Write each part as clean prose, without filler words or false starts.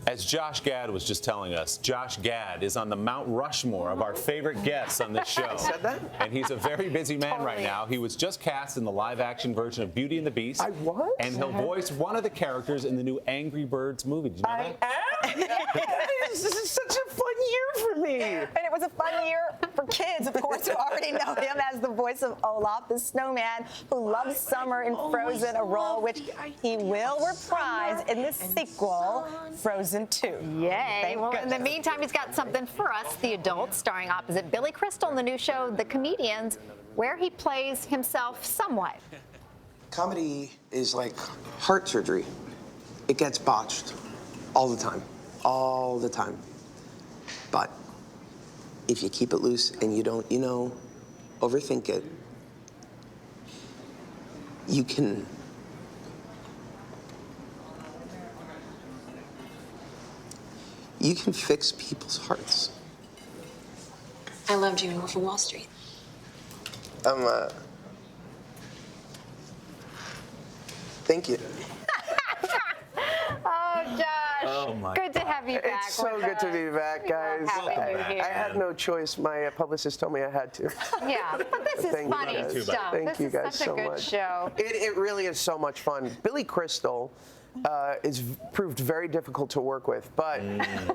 As Josh Gad was just telling us, Josh Gad is on the Mount Rushmore of our favorite guests on this show. Said that? And he's a very busy man right now. He was just cast in the live-action version of Beauty and the Beast. I was? And he'll voice one of the characters in the new Angry Birds movie. Did you know that? This is such a fun year for me. And it was a fun year for kids, of course, who already know him as the voice of Olaf, the snowman who loves summer in Frozen, a role which he will reprise in the sequel, Frozen 2. Yay. Well, in the meantime, he's got something for us, the adults, starring opposite Billy Crystal in the new show, The Comedians, where he plays himself somewhat. Comedy is like heart surgery. It gets botched all the time. All the time. But if you keep it loose and you don't, overthink it, you can fix people's hearts. I loved you in Wolf of Wall Street. Thank you. Oh, Josh. Oh, my Good to have you back. It's so good to be back, guys. I had no choice. My publicist told me I had to. Yeah, but this is Thank you, funny guys. stuff. Thank you guys This is such so a good much. show. It really is so much fun. Billy Crystal is proved very difficult to work with, but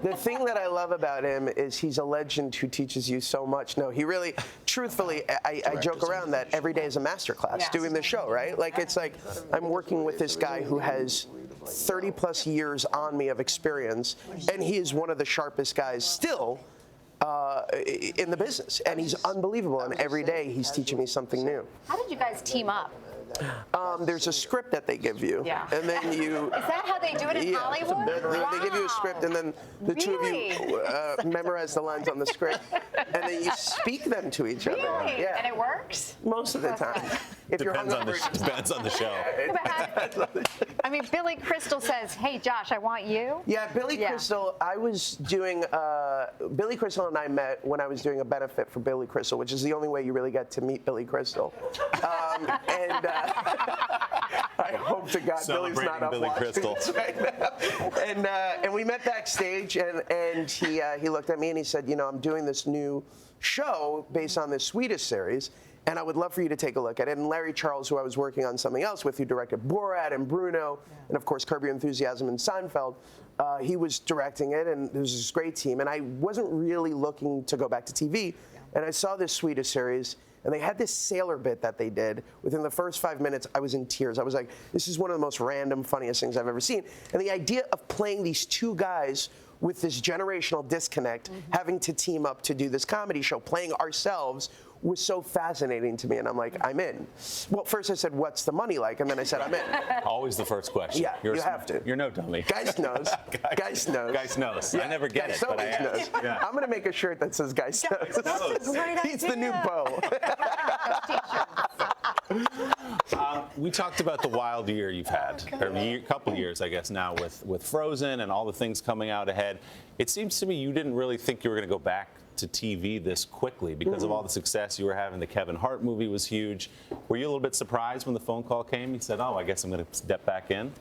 the thing that I love about him is he's a legend who teaches you so much. No, he really, truthfully, I joke around that every day is a masterclass doing the show, right? Like, it's like I'm working with this guy who has 30 plus years on me of experience, and he is one of the sharpest guys still in the business, and he's unbelievable, and every day he's teaching me something new. How did you guys team up? There's a script that they give you, and then you... Is that how they do it in Hollywood? They give you a script, and then the two of you memorize the lines on the script, and then you speak them to each other. Really? Yeah. And it works? Most of the time. If Depends on the show. I mean, Billy Crystal says, hey, Josh, I want you. Yeah, Billy Crystal, I was doing, Billy Crystal and I met when I was doing a benefit for Billy Crystal, which is the only way you really get to meet Billy Crystal. And I hope to God Billy's not up Billy watching Crystal. this right now. And we met backstage, and he looked at me and he said, I'm doing this new show based on this Swedish series, and I would love for you to take a look at it. And Larry Charles, who I was working on something else with, who directed Borat and Bruno, and of course Curb Your Enthusiasm and Seinfeld, he was directing it, and there was this great team. And I wasn't really looking to go back to TV, and I saw this Swedish series, and they had this sailor bit that they did. Within the first 5 minutes, I was in tears. I was like, this is one of the most random, funniest things I've ever seen. And the idea of playing these two guys with this generational disconnect, having to team up to do this comedy show, playing ourselves, was so fascinating to me, and I'm like, I'm in. Well, first I said, what's the money like? And then I said, I'm in. Always the first question. Yeah, you have to. You're no dummy. Geist knows. Geist knows. Geist knows. Yeah, I never get Geist it, but I always ask. knows. Yeah. I'm going to make a shirt that says Geist knows. He's the new Bo. We talked about the wild year you've had, or couple years, I guess, now with Frozen and all the things coming out ahead. It seems to me you didn't really think you were going to go back to TV this quickly because of all the success you were having. The Kevin Hart movie was huge. Were you a little bit surprised when the phone call came? You said, oh, I guess I'm going to step back in?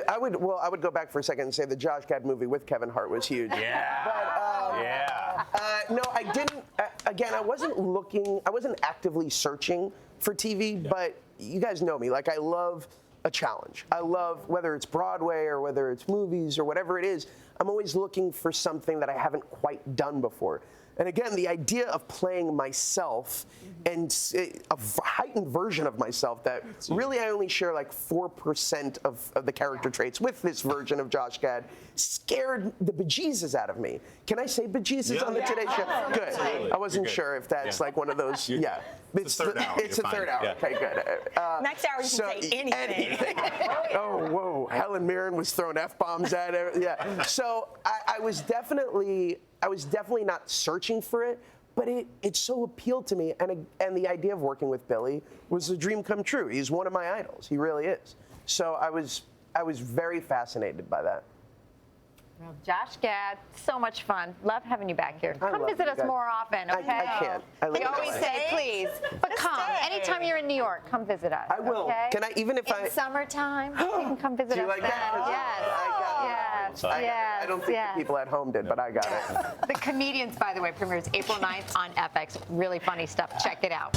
I would go back for a second and say the Josh Gad movie with Kevin Hart was huge. Yeah. But, no, I didn't. Again, I wasn't actively searching for TV, but you guys know me. Like, I love a challenge. I love, whether it's Broadway or whether it's movies or whatever it is, I'm always looking for something that I haven't quite done before. And again, the idea of playing myself and a heightened version of myself that really I only share like 4% of the character traits with this version of Josh Gad scared the bejesus out of me. Can I say bejesus on the Today Show? Good. Absolutely. I wasn't sure if that's like one of those. It's the third hour. It's the third hour. Okay, good. Next hour you can say anything. Oh, whoa. Helen Mirren was throwing F-bombs at her. Yeah. So I was definitely not searching for it, but it so appealed to me, and the idea of working with Billy was a dream come true. He's one of my idols. He really is. So I was very fascinated by that. Well, Josh Gad, so much fun. Love having you back here. Come visit us more often, okay? I can't. We always say please, but come. Anytime you're in New York, come visit us. I will. Okay? Can I, even if in summertime, you can come visit Do you us like then. that? Yes. I don't think the people at home did, but I got it. The Comedians, by the way, premieres April 9th on FX. Really funny stuff. Check it out.